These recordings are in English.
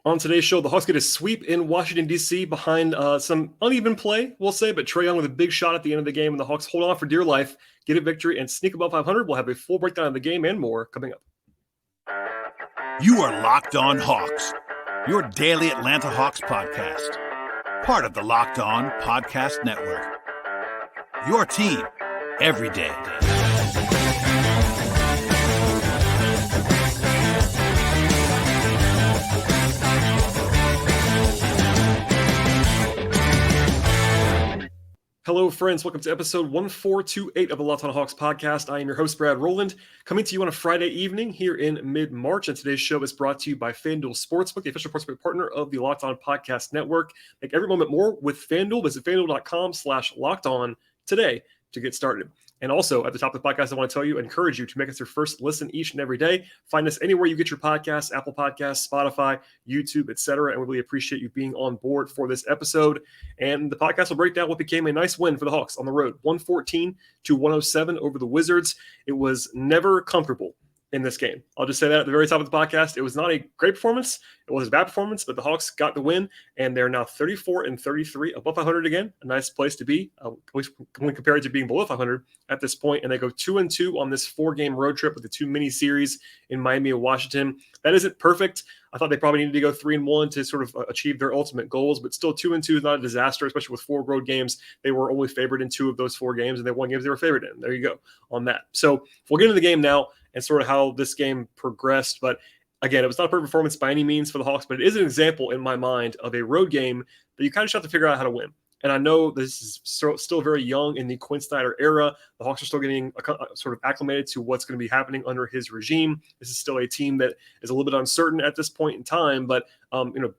On today's show, the Hawks get a sweep in Washington, D.C. behind some uneven play, we'll say, but Trae Young with a big shot at the end of the game, and the Hawks hold on for dear life, get a victory, and sneak above 500. We'll have a full breakdown of the game and more coming up. You are Locked On Hawks, your daily Atlanta Hawks podcast, part of the Locked On Podcast Network. Your team every day. Hello, friends. Welcome to episode 1428 of the Locked On Hawks podcast. I am your host, Brad Rowland, coming to you on a Friday evening here in mid-March. And today's show is brought to you by FanDuel Sportsbook, the official sportsbook partner of the Locked On Podcast Network. Make every moment more with FanDuel. Visit FanDuel.com/LockedOn today to get started. And also, at the top of the podcast, I want to tell you, encourage you to make us your first listen each and every day. Find us anywhere you get your podcasts, Apple Podcasts, Spotify, YouTube, etc. And we really appreciate you being on board for this episode. And the podcast will break down what became a nice win for the Hawks on the road, 114-107 over the Wizards. It was never comfortable in this game. I'll just say that at the very top of the podcast. It was not a great performance. It was a bad performance, but the Hawks got the win, and they're now 34-33, above 500 again. A nice place to be, at least when compared to being below 500 at this point. And they go 2-2 on this 4-game road trip with the two mini series in Miami and Washington. That isn't perfect. I thought they probably needed to go 3-1 to sort of achieve their ultimate goals, but still 2-2 is not a disaster, especially with 4 road games. They were only favored in 2 of those 4 games, and they won games they were favored in. There you go on that. So we'll get into the game now and sort of how this game progressed. But again, it was not a perfect performance by any means for the Hawks, but it is an example in my mind of a road game that you kind of just have to figure out how to win. And I know this is still very young in the Quinn Snyder era. The Hawks are still getting sort of acclimated to what's going to be happening under his regime. This is still a team that is a little bit uncertain at this point in time. But,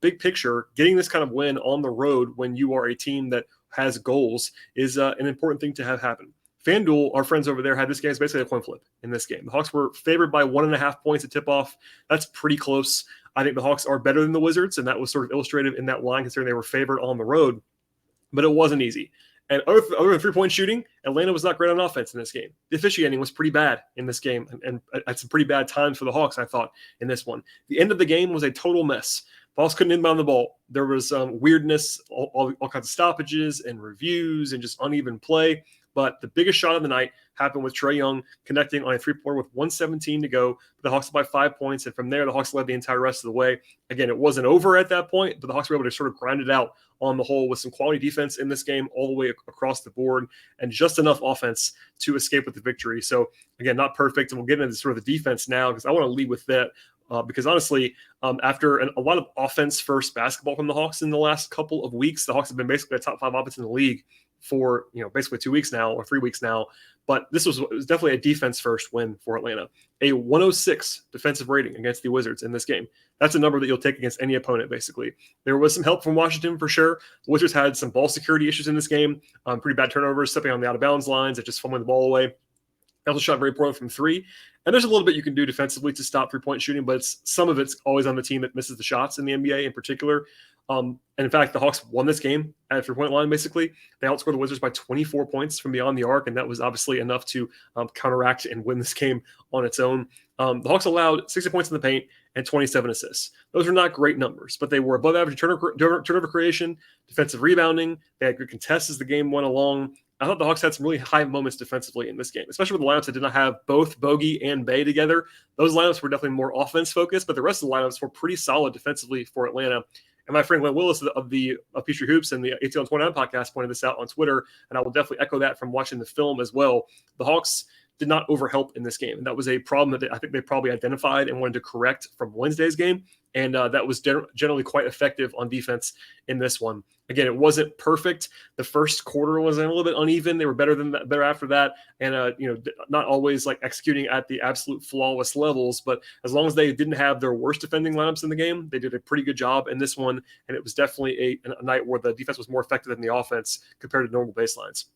big picture, getting this kind of win on the road when you are a team that has goals is an important thing to have happen. FanDuel, our friends over there, had this game as basically a coin flip in this game. The Hawks were favored by 1.5 points at tip-off. That's pretty close. I think the Hawks are better than the Wizards, and that was sort of illustrated in that line considering they were favored on the road. But it wasn't easy. And other than three-point shooting, Atlanta was not great on offense in this game. The officiating was pretty bad in this game, and at some pretty bad times for the Hawks, I thought, in this one. The end of the game was a total mess. The Hawks couldn't inbound the ball. There was weirdness, all kinds of stoppages and reviews and just uneven play. But the biggest shot of the night happened with Trae Young connecting on a three-pointer with 1:17 to go. The Hawks by 5 points, and from there, the Hawks led the entire rest of the way. Again, it wasn't over at that point, but the Hawks were able to sort of grind it out on the whole with some quality defense in this game all the way across the board and just enough offense to escape with the victory. So, again, not perfect, and we'll get into sort of the defense now because I want to lead with that. Because honestly, after a lot of offense-first basketball from the Hawks in the last couple of weeks, the Hawks have been basically a top 5 offense in the league for basically 2 weeks now or 3 weeks now. But this was definitely a defense-first win for Atlanta. A 106 defensive rating against the Wizards in this game. That's a number that you'll take against any opponent, basically. There was some help from Washington for sure. The Wizards had some ball security issues in this game. Pretty bad turnovers, stepping on the out-of-bounds lines and just fumbling the ball away. They also shot very poorly from 3. And there's a little bit you can do defensively to stop three-point shooting, but some of it's always on the team that misses the shots in the NBA in particular. And in fact, the Hawks won this game at a three-point line, basically. They outscored the Wizards by 24 points from beyond the arc, and that was obviously enough to counteract and win this game on its own. The Hawks allowed 60 points in the paint and 27 assists. Those are not great numbers, but they were above average turnover creation, defensive rebounding. They had good contests as the game went along. I thought the Hawks had some really high moments defensively in this game, especially with the lineups that did not have both Bogey and Bay together. Those lineups were definitely more offense-focused, but the rest of the lineups were pretty solid defensively for Atlanta. And my friend Glenn Willis of Peachtree Hoops and the ATL 29 podcast pointed this out on Twitter, and I will definitely echo that from watching the film as well. The Hawks did not overhelp in this game, and that was a problem that I think they probably identified and wanted to correct from Wednesday's game, and that was generally quite effective on defense in this one. Again, it wasn't perfect. The first quarter was a little bit uneven. They were better after that, and not always like executing at the absolute flawless levels. But as long as they didn't have their worst defending lineups in the game, they did a pretty good job in this one. And it was definitely a night where the defense was more effective than the offense compared to normal baselines.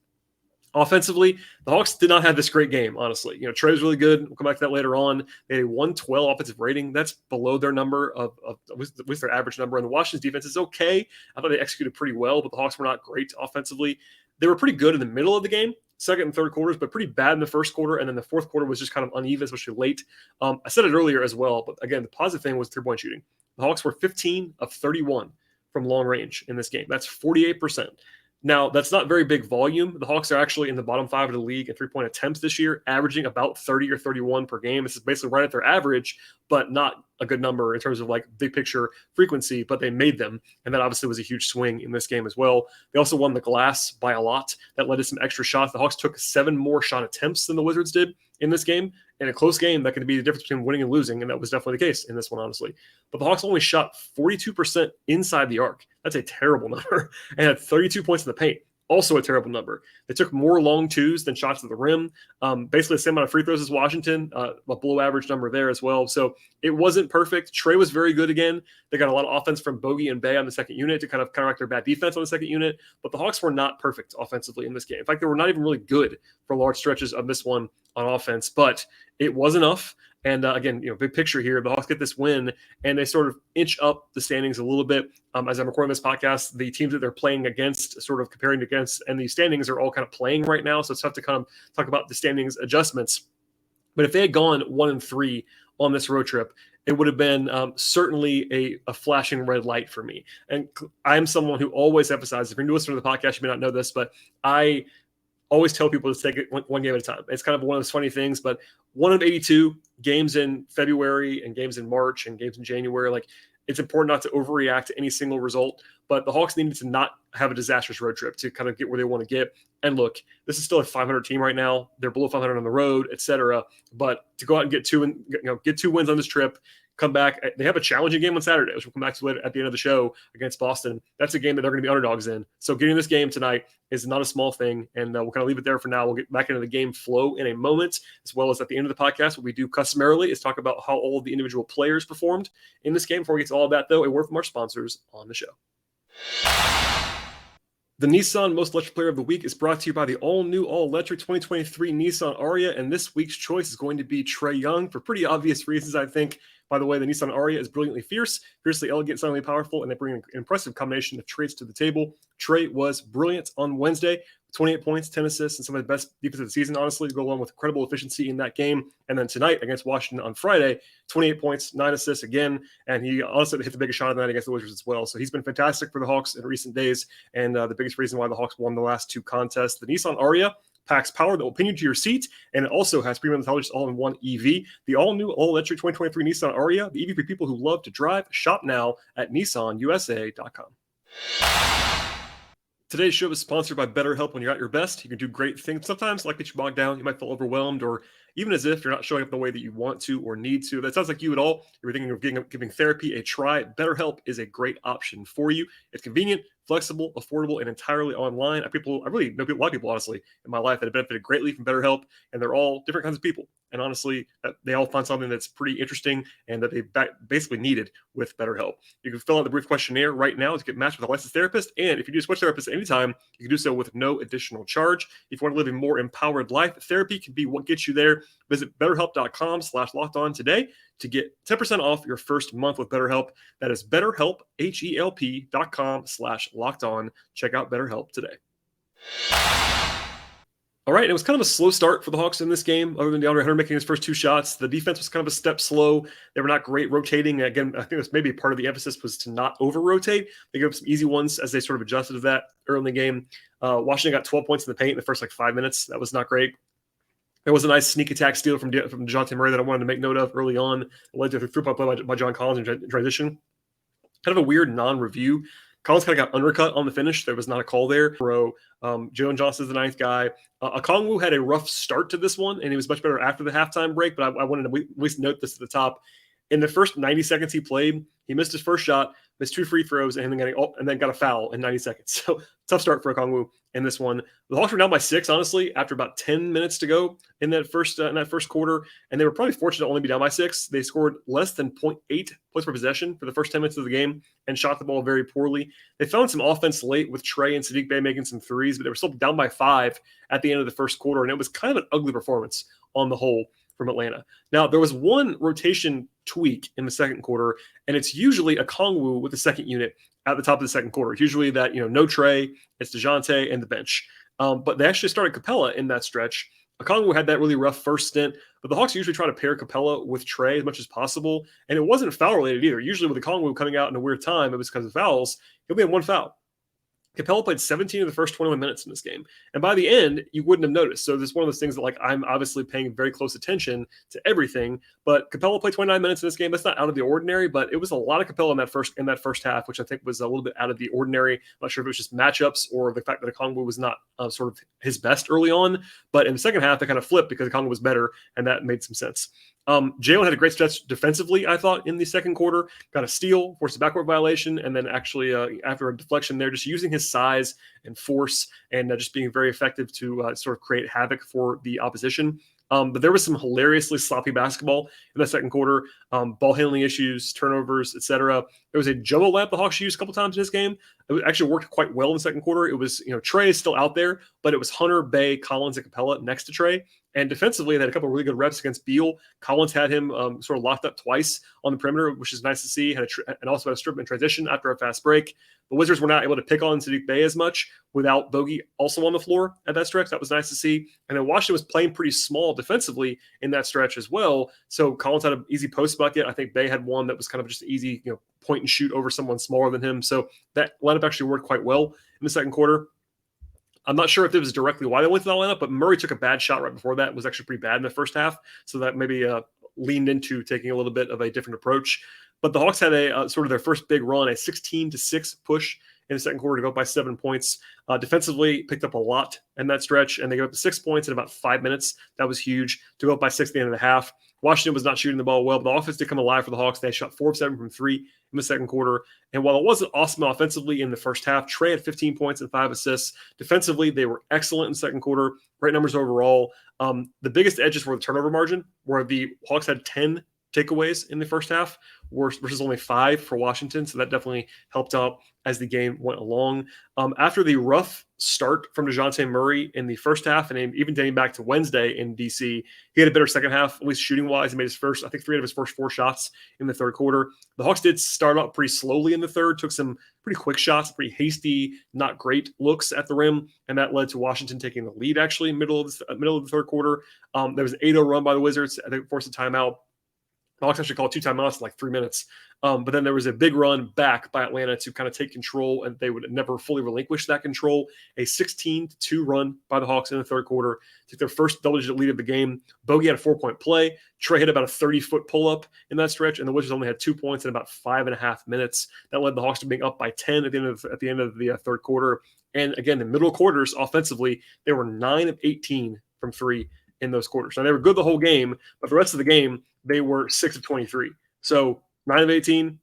Offensively, the Hawks did not have this great game, honestly. Trae was really good. We'll come back to that later on. They had a 112 offensive rating. That's below their number of at least their average number. And the Washington's defense is okay. I thought they executed pretty well, but the Hawks were not great offensively. They were pretty good in the middle of the game, second and third quarters, but pretty bad in the first quarter. And then the fourth quarter was just kind of uneven, especially late. I said it earlier as well, but again, the positive thing was 3-point shooting. The Hawks were 15 of 31 from long range in this game. That's 48%. Now, that's not very big volume. The Hawks are actually in the bottom 5 of the league in 3-point attempts this year, averaging about 30 or 31 per game. This is basically right at their average, but not a good number in terms of like big picture frequency, but they made them. And that obviously was a huge swing in this game as well. They also won the glass by a lot. That led to some extra shots. The Hawks took 7 more shot attempts than the Wizards did in this game. In a close game, that could be the difference between winning and losing, and that was definitely the case in this one, honestly. But the Hawks only shot 42% inside the arc. That's a terrible number. And had 32 points in the paint. Also a terrible number. They took more long twos than shots to the rim. Basically the same amount of free throws as Washington, a below average number there as well. So it wasn't perfect. Trae was very good again. They got a lot of offense from Bogey and Bay on the second unit to kind of counteract their bad defense on the second unit. But the Hawks were not perfect offensively in this game. In fact, they were not even really good for large stretches of this one on offense. But it was enough. And again, big picture here, the Hawks get this win, and they sort of inch up the standings a little bit. As I'm recording this podcast, the teams that they're playing against, sort of comparing against, and the standings are all kind of playing right now. So it's tough to kind of talk about the standings adjustments. But if they had gone 1-3 on this road trip, it would have been certainly a flashing red light for me. And I'm someone who always emphasizes, if you're new listener to the podcast, you may not know this, but I always tell people to take it one game at a time. It's kind of one of those funny things, but 1 of 82 games in February and games in March and games in January, like it's important not to overreact to any single result, but the Hawks needed to not have a disastrous road trip to kind of get where they want to get. And look, this is still a 500 team right now. They're below 500 on the road, etc. But to go out and get 2 wins on this trip, come back. They have a challenging game on Saturday, which we'll come back to later at the end of the show against Boston. That's a game that they're going to be underdogs in. So getting this game tonight is not a small thing, and we'll kind of leave it there for now. We'll get back into the game flow in a moment, as well as at the end of the podcast. What we do customarily is talk about how all of the individual players performed in this game. Before we get to all of that, though, a word from our sponsors on the show. The Nissan Most Electric Player of the Week is brought to you by the all-new, all-electric 2023 Nissan Ariya, and this week's choice is going to be Trae Young for pretty obvious reasons, I think. By the way, the Nissan Ariya is brilliantly fierce, fiercely elegant, suddenly powerful, and they bring an impressive combination of traits to the table. Trae was brilliant on Wednesday. 28 points, 10 assists, and some of the best defense of the season, honestly, to go along with incredible efficiency in that game. And then tonight against Washington on Friday, 28 points, 9 assists again. And he also hit the biggest shot of the night against the Wizards as well. So he's been fantastic for the Hawks in recent days. And the biggest reason why the Hawks won the last 2 contests. The Nissan Ariya packs power that will pin you to your seat, and it also has premium intelligence all-in-one EV. The all-new, all-electric 2023 Nissan Ariya, the EV for people who love to drive. Shop now at nissanusa.com. Today's show is sponsored by BetterHelp. When you're at your best, you can do great things. Sometimes, like that you bogged down, you might feel overwhelmed, or even as if you're not showing up the way that you want to or need to. That sounds like you at all. You're thinking of giving therapy a try. BetterHelp is a great option for you. It's convenient, flexible, affordable, and entirely online. I really know a lot of people, honestly, in my life that have benefited greatly from BetterHelp, and they're all different kinds of people. And honestly, they all find something that's pretty interesting and that they basically needed with BetterHelp. You can fill out the brief questionnaire right now to get matched with a licensed therapist. And if you do switch therapists at any time, you can do so with no additional charge. If you want to live a more empowered life, therapy can be what gets you there. Visit BetterHelp.com/lockedon today to get 10% off your first month with BetterHelp. That is BetterHelp, HELP.com/lockedon. Check out BetterHelp today. All right, it was kind of a slow start for the Hawks in this game, other than DeAndre Hunter making his first 2 shots. The defense was kind of a step slow. They were not great rotating. Again, I think that's maybe part of the emphasis was to not over-rotate. They gave up some easy ones as they sort of adjusted to that early in the game. Washington got 12 points in the paint in the first 5 minutes. That was not great. There was a nice sneak attack steal from DeJounte Murray that I wanted to make note of early on. It led to a three-point play by John Collins in transition. Kind of a weird non-review. Collins kind of got undercut on the finish. There was not a call there. Jalen Johnson is the 9th guy. Okongwu had a rough start to this one, and he was much better after the halftime break, but I wanted to at least note this at the top. In the first 90 seconds he played, he missed his first shot, missed 2 free throws, and then got a foul in 90 seconds. So tough start for Okongwu in this one. The Hawks were down by 6, honestly, after about 10 minutes to go in that first quarter, and they were probably fortunate to only be down by 6. They scored less than 0.8 points per possession for the first 10 minutes of the game and shot the ball very poorly. They found some offense late with Trae and Saddiq Bey making some threes, but they were still down by 5 at the end of the first quarter, and it was kind of an ugly performance on the whole from Atlanta. Now, there was one rotation tweak in the second quarter, and it's usually Okongwu with the second unit at the top of the second quarter. It's usually that, no Trae, it's DeJounte and the bench. But they actually started Capella in that stretch. Okongwu had that really rough first stint, but the Hawks usually try to pair Capella with Trae as much as possible, and it wasn't foul related either. Usually with Okongwu coming out in a weird time, it was because of fouls. He only had one foul. Capella played 17 of the first 21 minutes in this game. And by the end, you wouldn't have noticed. So this is one of those things that, like, I'm obviously paying very close attention to everything. But Capella played 29 minutes in this game. That's not out of the ordinary, but it was a lot of Capella in that first half, which I think was a little bit out of the ordinary. I'm not sure if it was just matchups or the fact that Okongwu was not sort of his best early on. But in the second half, they kind of flipped because Okongwu was better, and that made some sense. Jalen had a great stretch defensively, I thought, in the second quarter. Got a steal, forced a backcourt violation, and then actually after a deflection there, just using his size and force and just being very effective to sort of create havoc for the opposition. But there was some hilariously sloppy basketball in the second quarter, ball handling issues, turnovers, etc. There was a jumbo layup the Hawks used a couple times in this game. It actually worked quite well in the second quarter. It was, Trae is still out there, but it was Hunter, Bay, Collins, and Capella next to Trae. And defensively, they had a couple of really good reps against Beal. Collins had him sort of locked up twice on the perimeter, which is nice to see, and also had a strip in transition after a fast break. The Wizards were not able to pick on Saddiq Bey as much without Bogey also on the floor at that stretch. That was nice to see. And then Washington was playing pretty small defensively in that stretch as well. So Collins had an easy post bucket. I think Bey had one that was kind of just easy, point and shoot over someone smaller than him. So that lineup actually worked quite well in the second quarter. I'm not sure if it was directly why they went to that lineup, but Murray took a bad shot right before that. It was actually pretty bad in the first half. So that maybe leaned into taking a little bit of a different approach. But the Hawks had a sort of their first big run, a 16-6 push in the second quarter to go up by 7 points. Defensively, picked up a lot in that stretch, and they got up to 6 points in about 5 minutes. That was huge to go up by 6 at the end of the half. Washington was not shooting the ball well, but the offense did come alive for the Hawks. They shot 4 of 7 from 3 in the second quarter. And while it wasn't awesome offensively in the first half, Trae had 15 points and 5 assists. Defensively, they were excellent in the second quarter. Great numbers overall. The biggest edges were the turnover margin, where the Hawks had 10 takeaways in the first half versus only 5 for Washington. So that definitely helped out as the game went along. After the rough start from DeJounte Murray in the first half, and even dating back to Wednesday in DC, he had a better second half, at least shooting-wise. He made his first, I think, 3 out of his first 4 shots in the third quarter. The Hawks did start out pretty slowly in the third, took some pretty quick shots, pretty hasty, not great looks at the rim, and that led to Washington taking the lead, actually, middle of the third quarter. There was an 8-0 run by the Wizards. I think forced a timeout. The Hawks actually called 2 timeouts in like 3 minutes. But then there was a big run back by Atlanta to kind of take control, and they would never fully relinquish that control. A 16-2 run by the Hawks in the third quarter. Took their first double-digit lead of the game. Bogey had a 4-point play. Trae hit about a 30-foot pull-up in that stretch, and the Wizards only had 2 points in about 5.5 minutes. That led the Hawks to being up by 10 at the end of the third quarter. And again, the middle quarters offensively, they were 9 of 18 from 3 in those quarters. Now, they were good the whole game, but the rest of the game, they were 6 of 23. So 9 of 18.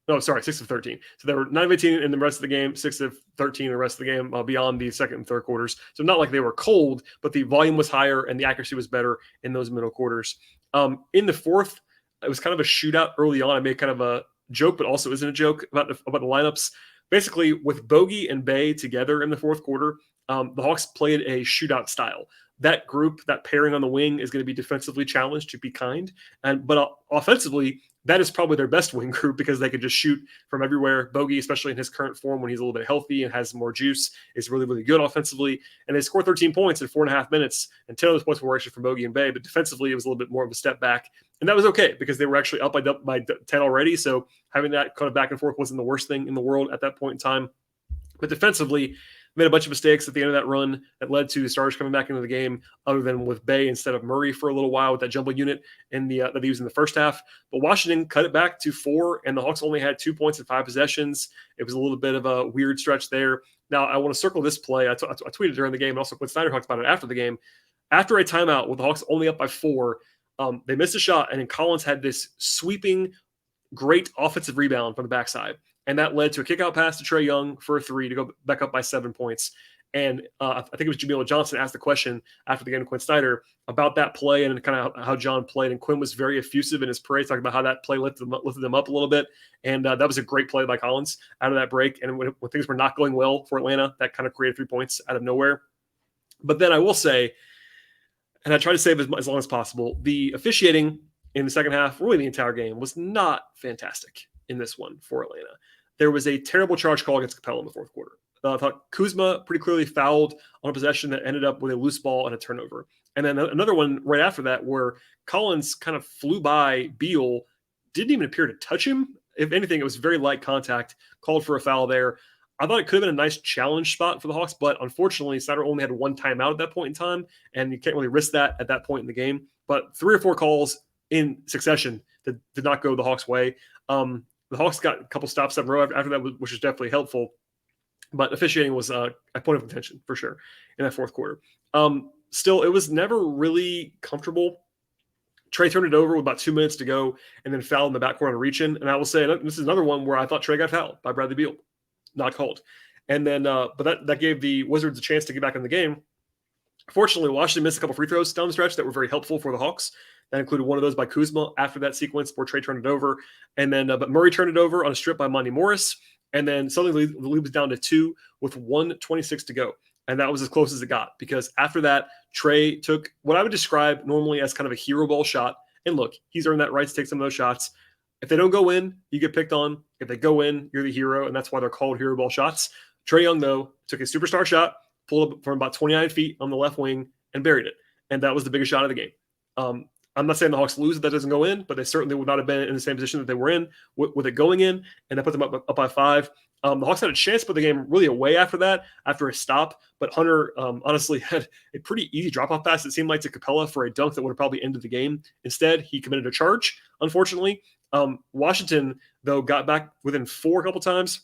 No, sorry, 6 of 13. So they were 9 of 18 in the rest of the game, 6 of 13 in the rest of the game beyond the second and third quarters. So not like they were cold, but the volume was higher and the accuracy was better in those middle quarters. In the fourth, it was kind of a shootout early on. I made kind of a joke, but also isn't a joke about the lineups. Basically, with Bogey and Bey together in the fourth quarter, the Hawks played a shootout style. That group, that pairing on the wing, is going to be defensively challenged, to be kind. But offensively, that is probably their best wing group because they could just shoot from everywhere. Bogey, especially in his current form when he's a little bit healthy and has more juice, is really, really good offensively. And they scored 13 points in 4.5 minutes. And 10 of those points were actually from Bogey and Bey. But defensively, it was a little bit more of a step back. And that was okay because they were actually up by 10 already. So having that kind of back and forth wasn't the worst thing in the world at that point in time. But defensively, made a bunch of mistakes at the end of that run that led to the starters coming back into the game, other than with Bey instead of Murray for a little while with that jumbo unit that he used in the first half. But Washington cut it back to 4, and the Hawks only had 2 points in 5 possessions. It was a little bit of a weird stretch there. Now, I want to circle this play. I tweeted during the game, and also Quinn Snyder talked about it after the game. After a timeout with the Hawks only up by 4, they missed a shot, and then Collins had this sweeping, great offensive rebound from the backside. And that led to a kick-out pass to Trae Young for a 3 to go back up by 7 points. And I think it was Jamila Johnson asked the question after the game to Quinn Snyder about that play and kind of how John played. And Quinn was very effusive in his praise, talking about how that play lifted them up a little bit. And that was a great play by Collins out of that break. And when things were not going well for Atlanta, that kind of created 3 points out of nowhere. But then I will say, and I try to save as long as possible, the officiating in the second half, really the entire game, was not fantastic in this one for Atlanta. There was a terrible charge call against Capella in the fourth quarter. I thought Kuzma pretty clearly fouled on a possession that ended up with a loose ball and a turnover. And then another one right after that where Collins kind of flew by Beal, didn't even appear to touch him. If anything, it was very light contact, called for a foul there. I thought it could have been a nice challenge spot for the Hawks, but unfortunately, Snyder only had one timeout at that point in time, and you can't really risk that at that point in the game. But 3 or 4 calls in succession that did not go the Hawks' way. The Hawks got a couple stops in a row after that, which was definitely helpful. But officiating was a point of contention for sure in that fourth quarter. Still, it was never really comfortable. Trae turned it over with about 2 minutes to go and then fouled in the backcourt on a reach-in. And I will say, this is another one where I thought Trae got fouled by Bradley Beal. Not called. And then, but that gave the Wizards a chance to get back in the game. Fortunately, Washington missed a couple free throws down the stretch that were very helpful for the Hawks. That included one of those by Kuzma after that sequence where Trae turned it over. And then, but Murray turned it over on a strip by Monty Morris. And then suddenly the lead was down to 2 with 1:26 to go. And that was as close as it got because after that, Trae took what I would describe normally as kind of a hero ball shot. And look, he's earned that right to take some of those shots. If they don't go in, you get picked on. If they go in, you're the hero, and that's why they're called hero ball shots. Trae Young, though, took a superstar shot, pulled up from about 29 feet on the left wing, and buried it. And that was the biggest shot of the game. I'm not saying the Hawks lose if that doesn't go in, but they certainly would not have been in the same position that they were in with it going in, and that put them up by 5. The Hawks had a chance to put the game really away after that, after a stop, but Hunter honestly had a pretty easy drop-off pass, it seemed like, to Capella for a dunk that would have probably ended the game. Instead, he committed a charge, unfortunately. Washington, though, got back within 4 a couple times,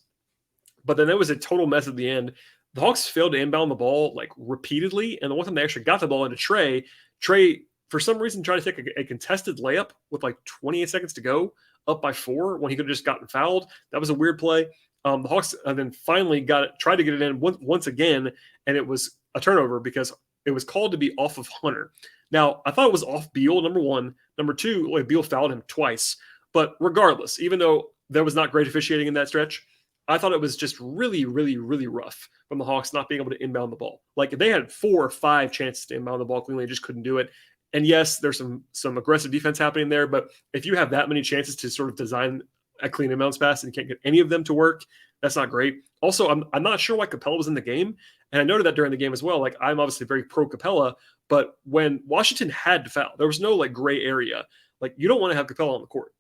but then it was a total mess at the end. The Hawks failed to inbound the ball like repeatedly, and the one time they actually got the ball into Trae, for some reason, tried to take a contested layup with like 28 seconds to go, up by 4 when he could have just gotten fouled. That was a weird play. The Hawks then finally tried to get it in once again, and it was a turnover because it was called to be off of Hunter. Now, I thought it was off Beal, number 1. Number 2, like Beal fouled him twice. But regardless, even though there was not great officiating in that stretch, I thought it was just really, really, really rough from the Hawks not being able to inbound the ball. Like they had 4 or 5 chances to inbound the ball cleanly, just couldn't do it. And yes, there's some aggressive defense happening there, but if you have that many chances to sort of design a clean inbounds pass and you can't get any of them to work, that's not great. Also, I'm not sure why Capella was in the game, and I noted that during the game as well. Like I'm obviously very pro Capella, but when Washington had to foul, there was no like gray area. Like you don't want to have Capella on the court.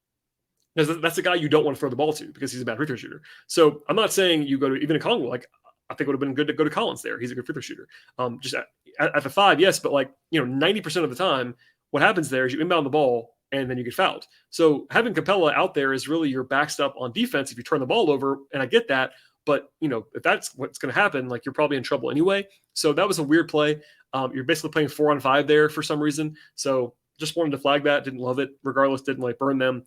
Because that's the guy you don't want to throw the ball to because he's a bad free throw shooter. So I'm not saying you go to even a Congo. Like I think it would have been good to go to Collins there. He's a good free throw shooter. Just at the 5, yes, but like 90% of the time, what happens there is you inbound the ball and then you get fouled. So having Capella out there is really your backstop on defense if you turn the ball over. And I get that, but if that's what's going to happen, like you're probably in trouble anyway. So that was a weird play. You're basically playing 4-on-5 there for some reason. So just wanted to flag that. Didn't love it. Regardless, didn't like burn them.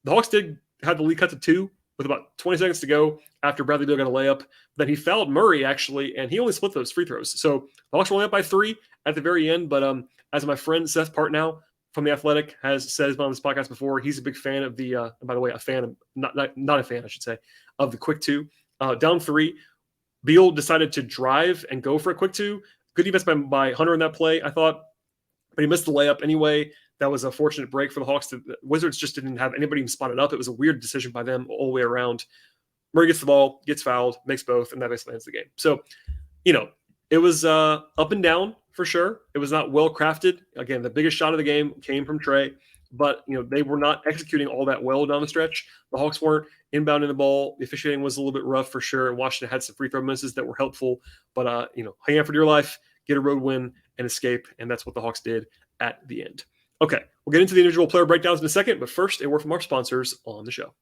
The Hawks did have the lead cut to 2 with about 20 seconds to go after Bradley Beal got a layup. Then he fouled Murray, actually, and he only split those free throws. So the Hawks were only up by 3 at the very end. But as my friend Seth Partnow from The Athletic has said on this podcast before, he's a big fan of the, by the way, a fan of, not a fan, I should say, of the quick 2. Down 3, Beal decided to drive and go for a quick 2. Good defense by Hunter in that play, I thought, but he missed the layup anyway. That was a fortunate break for the Hawks. The Wizards just didn't have anybody even spotted up. It was a weird decision by them all the way around. Murray gets the ball, gets fouled, makes both, and that basically ends the game. So, it was up and down for sure. It was not well crafted. Again, the biggest shot of the game came from Trae, but they were not executing all that well down the stretch. The Hawks weren't inbounding the ball. The officiating was a little bit rough for sure, and Washington had some free throw misses that were helpful. But hang on for dear life, get a road win, and escape, and that's what the Hawks did at the end. Okay, we'll get into the individual player breakdowns in a second, but first, a word from our sponsors on the show.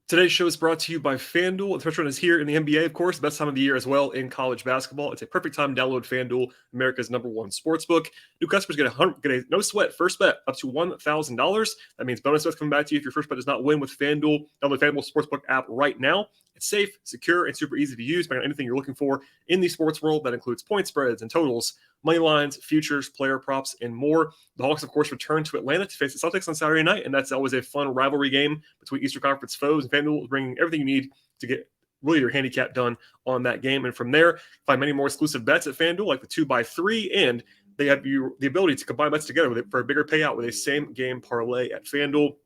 Today's show is brought to you by FanDuel. The first one is here in the NBA, of course, the best time of the year as well in college basketball. It's a perfect time to download FanDuel, America's #1 sportsbook. New customers get a no-sweat first bet up to $1,000. That means bonus bets coming back to you if your first bet does not win with FanDuel. Download the FanDuel Sportsbook app right now. It's safe, secure, and super easy to use. Find out anything you're looking for in the sports world. That includes point spreads and totals, money lines, futures, player props, and more. The Hawks, of course, return to Atlanta to face the Celtics on Saturday night, and that's always a fun rivalry game between Eastern Conference foes. And FanDuel is bringing everything you need to get really your handicap done on that game. And from there, find many more exclusive bets at FanDuel, like the 2x3, and they have you the ability to combine bets together for a bigger payout with a same-game parlay at FanDuel.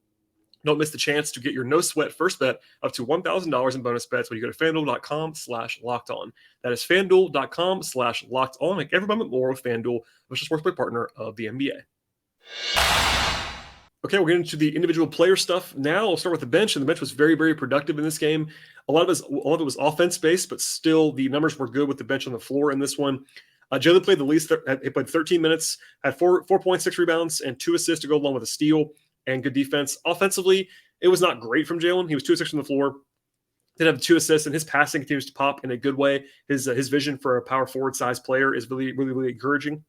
Don't miss the chance to get your no sweat first bet up to $1,000 in bonus bets when you go to FanDuel.com/locked on. That is FanDuel.com/locked on. Make every moment more with FanDuel, official sportsbook partner of the NBA. Okay, we'll get into the individual player stuff now. We'll start with the bench, and the bench was very, very productive in this game. A lot of it was offense-based, but still the numbers were good with the bench on the floor in this one. Jalen played the least. He played 13 minutes, had 4.6 rebounds, and 2 assists to go along with a steal and good defense. Offensively, it was not great from Jalen. He was 2 of 6 from the floor. Did have 2 assists, and his passing continues to pop in a good way. His vision for a power forward-sized player is really, really, really encouraging.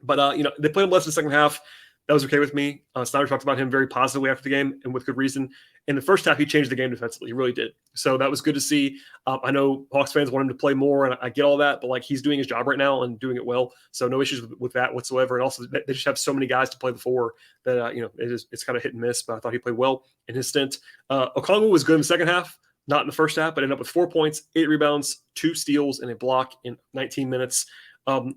But, they played him less in the second half. That was okay with me. Snyder talked about him very positively after the game, and with good reason. In the first half, he changed the game defensively. He really did. So that was good to see. I know Hawks fans want him to play more, and I get all that, but he's doing his job right now and doing it well. So no issues with that whatsoever. And also, they just have so many guys to play the 4 that it's kind of hit and miss. But I thought he played well in his stint. Okongwu was good in the second half, not in the first half, but ended up with 4 points, 8 rebounds, 2 steals, and a block in 19 minutes.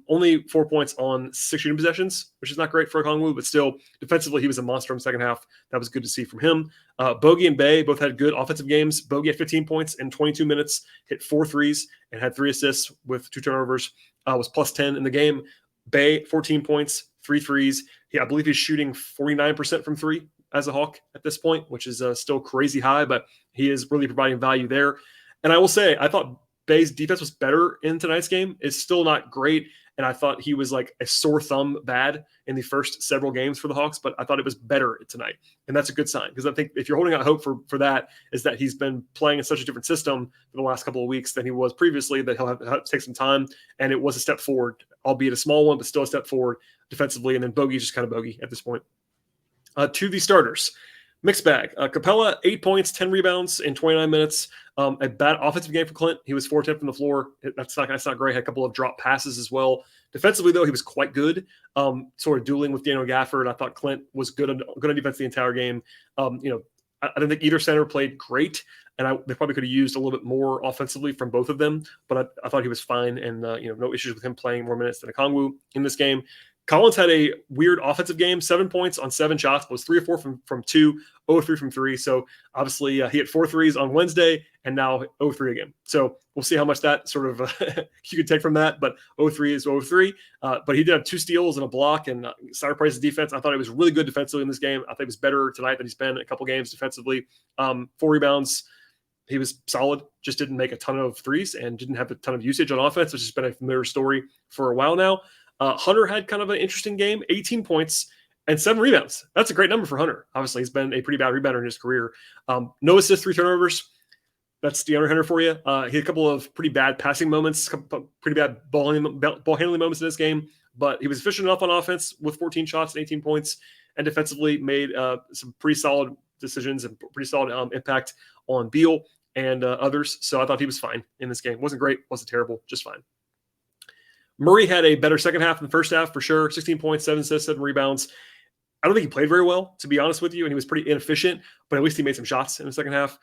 Only 4 points on 6 shooting possessions, which is not great for Okongwu, but still defensively, he was a monster in the second half. That was good to see from him. Bogey and Bay both had good offensive games. Bogey had 15 points in 22 minutes, hit 4 threes, and had 3 assists with 2 turnovers, was plus 10 in the game. Bay, 14 points, 3 threes. I believe he's shooting 49% from 3 as a Hawk at this point, which is still crazy high, but he is really providing value there. And I will say, I thought Bay's defense was better in tonight's game. It's still not great, and I thought he was like a sore thumb bad in the first several games for the Hawks, but I thought it was better tonight, and that's a good sign because I think if you're holding out hope for that is that he's been playing in such a different system for the last couple of weeks than he was previously, that he'll have to take some time, and it was a step forward, albeit a small one, but still a step forward defensively, and then Bogey's just kind of bogey at this point. To the starters. Mixed bag. Capella, 8 points, 10 rebounds in 29 minutes. A bad offensive game for Clint. He was 4-10 from the floor. That's not great. Had a couple of drop passes as well. Defensively, though, he was quite good. Sort of dueling with Daniel Gafford. I thought Clint was good on defense the entire game. I don't think either center played great, and they probably could have used a little bit more offensively from both of them. But I thought he was fine, and no issues with him playing more minutes than Okongwu in this game. Collins had a weird offensive game, 7 points on 7 shots, but was 3 of 4 from 2, 0 of 3 from 3. So obviously he hit 4 threes on Wednesday and now 0 of 3 again. So we'll see how much that sort of you could take from that, but 0 of 3 is 0 of 3. But he did have 2 steals and a block, and Snyder praised the defense. I thought it was really good defensively in this game. I think it was better tonight than he's been in a couple games defensively. 4 rebounds. He was solid, just didn't make a ton of threes and didn't have a ton of usage on offense, which has been a familiar story for a while now. Hunter had kind of an interesting game, 18 points and 7 rebounds. That's a great number for Hunter. Obviously, he's been a pretty bad rebounder in his career. No assists, 3 turnovers. That's DeAndre Hunter for you. He had a couple of pretty bad passing moments, pretty bad ball handling moments in this game, but he was efficient enough on offense with 14 shots and 18 points, and defensively made some pretty solid decisions and pretty solid impact on Beal and others. So I thought he was fine in this game. Wasn't great, wasn't terrible, just fine. Murray had a better second half than the first half for sure. 16 points, 7 assists, 7 rebounds. I don't think he played very well, to be honest with you, and he was pretty inefficient, but at least he made some shots in the second half.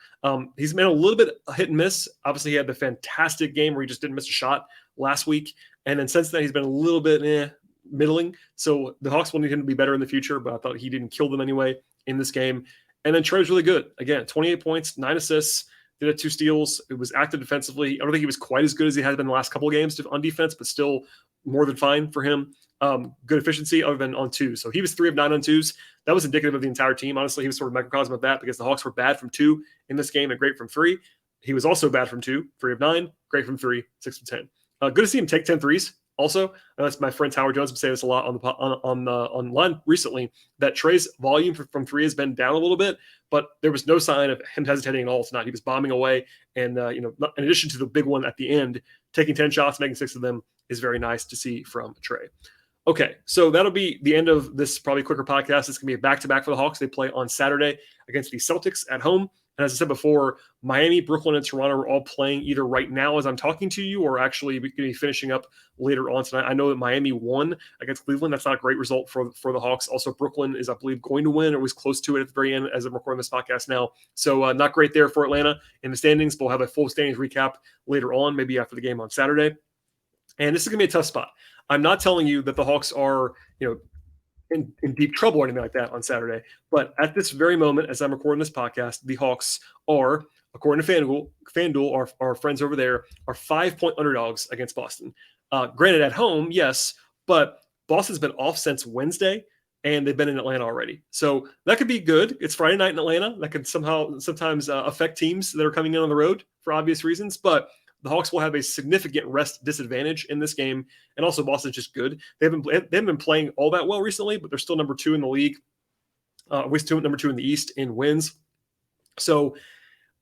He's made a little bit hit and miss. Obviously, he had the fantastic game where he just didn't miss a shot last week, and then since then, he's been a little bit middling. So the Hawks will need him to be better in the future, but I thought he didn't kill them anyway in this game. And then Trae was really good. Again, 28 points, 9 assists. Did have 2 steals. It was active defensively. I don't think he was quite as good as he has been the last couple of games on defense, but still more than fine for him. Good efficiency other than on 2. So he was 3 of 9 on 2s. That was indicative of the entire team. Honestly, he was sort of microcosm of that because the Hawks were bad from 2 in this game and great from 3. He was also bad from 2, 3 of 9, great from 3, 6 of 10. Good to see him take 10 threes. Also, that's my friend Howard Jones been saying this a lot online recently, that Trae's volume from 3 has been down a little bit, but there was no sign of him hesitating at all tonight. He was bombing away, and in addition to the big one at the end, taking 10 shots, making 6 of them is very nice to see from Trae. Okay, so that'll be the end of this probably quicker podcast. It's going to be a back-to-back for the Hawks. They play on Saturday against the Celtics at home. And as I said before, Miami, Brooklyn, and Toronto are all playing either right now as I'm talking to you or actually going to be finishing up later on tonight. I know that Miami won against Cleveland. That's not a great result for the Hawks. Also, Brooklyn is, I believe, going to win or was close to it at the very end as I'm recording this podcast now. So not great there for Atlanta in the standings, but we'll have a full standings recap later on, maybe after the game on Saturday. And this is going to be a tough spot. I'm not telling you that the Hawks are, in deep trouble or anything like that on Saturday. But at this very moment, as I'm recording this podcast, the Hawks are, according to FanDuel, our friends over there, are 5-point underdogs against Boston. Granted, at home, yes, but Boston's been off since Wednesday, and they've been in Atlanta already. So that could be good. It's Friday night in Atlanta. That could sometimes affect teams that are coming in on the road for obvious reasons. But the Hawks will have a significant rest disadvantage in this game. And also Boston's just good. They haven't been playing all that well recently, but they're still number 2 in the league. We're still number 2 in the East in wins. So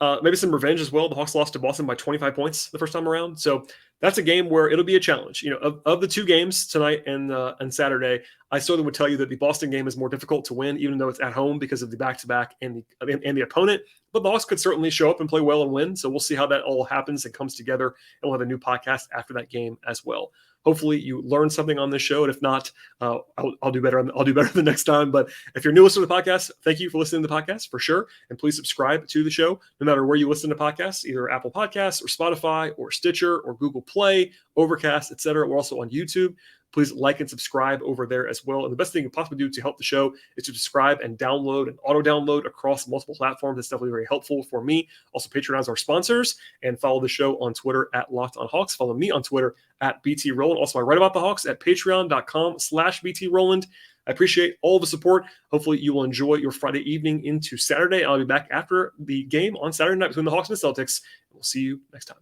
maybe some revenge as well. The Hawks lost to Boston by 25 points the first time around. So that's a game where it'll be a challenge. Of the 2 games tonight and Saturday, I certainly would tell you that the Boston game is more difficult to win, even though it's at home because of the back-to-back and the opponent. But the Hawks could certainly show up and play well and win. So we'll see how that all happens and comes together. And we'll have a new podcast after that game as well. Hopefully you learned something on this show. And if not, I'll do better. I'll do better the next time. But if you're new listener to the podcast, thank you for listening to the podcast for sure. And please subscribe to the show, no matter where you listen to podcasts, either Apple Podcasts or Spotify or Stitcher or Google Play, Overcast, etc. We're also on YouTube. Please like and subscribe over there as well. And the best thing you can possibly do to help the show is to subscribe and download and auto-download across multiple platforms. It's definitely very helpful for me. Also, patronize our sponsors and follow the show on Twitter at LockedOnHawks. Follow me on Twitter at BT Rowland. Also, I write about the Hawks at patreon.com/BT Rowland. I appreciate all the support. Hopefully, you will enjoy your Friday evening into Saturday. I'll be back after the game on Saturday night between the Hawks and the Celtics. We'll see you next time.